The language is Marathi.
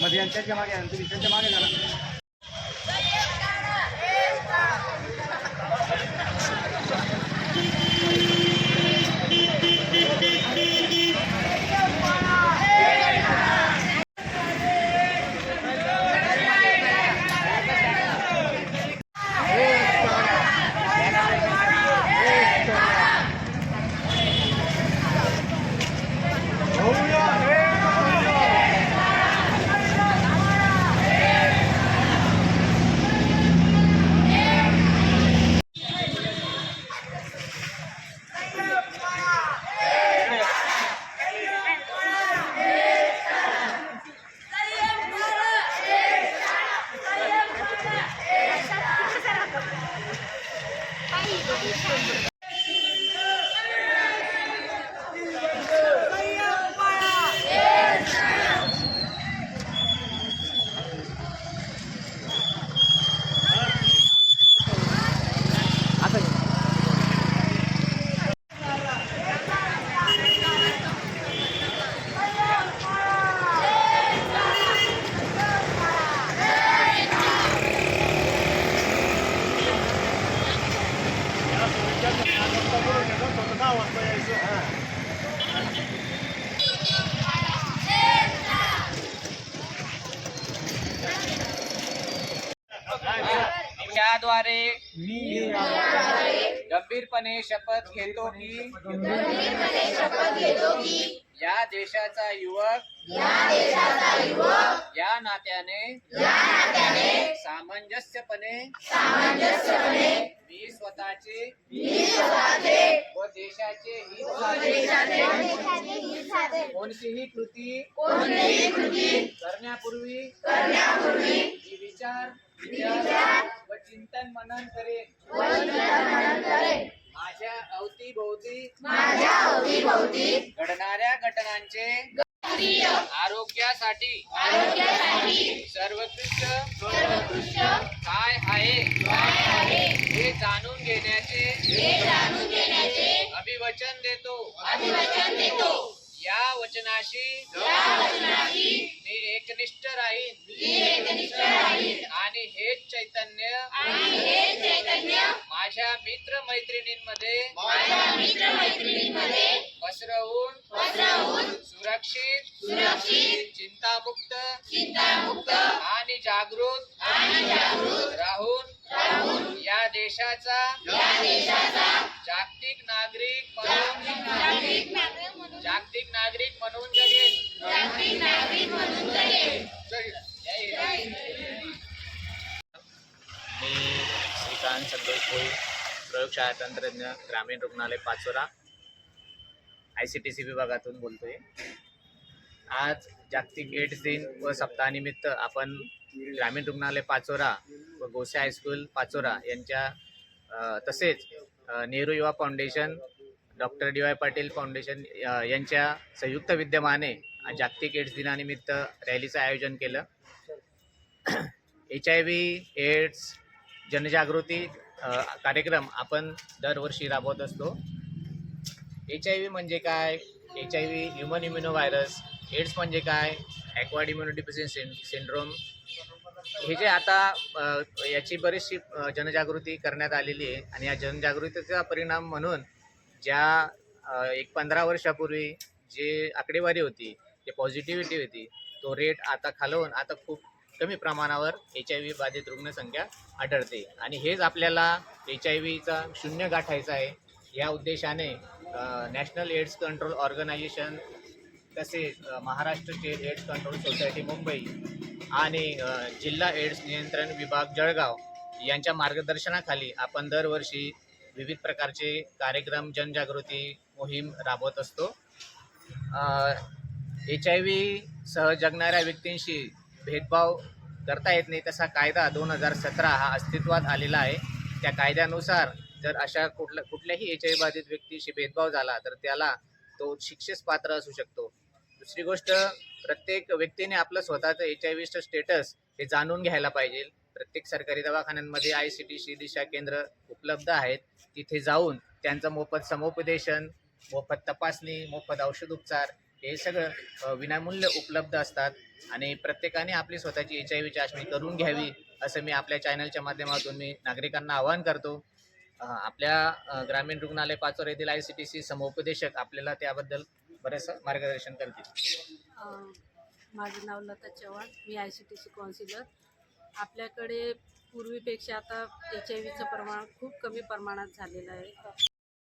मध्ये यांच्या मागे तुम्ही त्यांच्या मागे झाला. त्याद्वारे गंभीरपणे शपथ घेतो की या देशाचा युवक या नात्याने सामंजस्यपणे मी स्वतःचे व देशाचे हित कोणतीही कृती करण्यापूर्वी मी विचार व चिंतन मनन करेन. माझ्या अवतीभोवती घडणाऱ्या घटनांचे आरोग्यासाठी सर्वोत्कृष्ट काय आहे हे जाणून घेण्याचे अभिवचन देतो. या वचनाशी मी एकनिष्ठ राहीन आणि हेच चैतन्य माझ्या मित्र मैत्रिणींमध्ये पसरवून सुरक्षित चिंतामुक्त आणि जागृत राहून या देशाचा जागतिक नागरिक म्हणून जगेल. मी श्रीकांत संतोष भोई, प्रयोगशाळा तंत्रज्ञ, ग्रामीण रुग्णालय पाचोरा, ICTC विभागातून बोलतोय. आज जागतिक एड्स दिन व सप्ताहानिमित्त आपण ग्रामीण रुग्णालय पाचोरा व गोसे हायस्कूल पाचोरा यांच्या तसेच नेहरू युवा foundation, doctor DY Patil foundation यांच्या संयुक्त विद्यमाने जागतिक एड्स दिनानिमित्त रॅलीचं आयोजन केलं. HIV एड्स जनजागृती कार्यक्रम आपण दरवर्षी राबवत असतो. HIV म्हणजे काय, HIV human immuno virus, AIDS म्हणजे काय, ॲक्वायर्ड इम्युनोडेफिशियन्सी सिंड्रोम, हे जे आता याची बरीचशी जनजागृती करण्यात आलेली आहे. आणि या जनजागृतीचा परिणाम म्हणून ज्या एक 15 वर्षापूर्वी जे आकडेवारी होती, जे पॉझिटिव्हिटी होती, तो रेट आता खालवून आता खूप कमी प्रमाणावर HIV बाधित रुग्णसंख्या आढळते आणि हेच आपल्याला HIV शून्य गाठायचा आहे. या उद्देशाने नॅशनल एड्स कंट्रोल ऑर्गनायझेशन तसेच Maharashtra state AIDS control society Mumbai आणि जिल्हा एड्स नियंत्रण विभाग जळगाव यांच्या मार्गदर्शनाखाली आपण दरवर्षी विविध प्रकारचे कार्यक्रम जनजागृती मोहीम राबवत असतो. HIV सह जगणाऱ्या व्यक्तींशी भेदभाव करता येत नाही तसा कायदा 2017 हा अस्तित्वात आलेला आहे. त्या कायद्यानुसार जर अशा कुठल्याही HIV बाधित व्यक्तीशी भेदभाव झाला तर त्याला तो शिक्षेस पात्र असू शकतो. दुसरी गोष्ट, प्रत्येक व्यक्तीने आपलं स्वतःचं HIV स्टेटस हे जाणून घ्यायला पाहिजे. प्रत्येक सरकारी दवाखान्यांमध्ये ICTC दिशा केंद्र उपलब्ध आहेत. तिथे जाऊन त्यांचं मोफत समुपदेशन, मोफत तपासणी, मोफत औषध उपचार हे सगळं विनामूल्य उपलब्ध असतात आणि प्रत्येकाने आपली स्वतःची HIV चाचणी करून घ्यावी असं मी आपल्या चॅनलच्या माध्यमातून मी नागरिकांना आवाहन करतो. आपल्या ग्रामीण रुग्णालय पाचोरा येथील ICTC समुपदेशक आपल्याला त्याबद्दल बरेचसं मार्गदर्शन करतील. माझं नाव लता चव्हाण, मी ICTC काउन्सिलर. आपल्याकडे पूर्वीपेक्षा आता HIV चं प्रमाण खूप कमी प्रमाणात झालेलं आहे.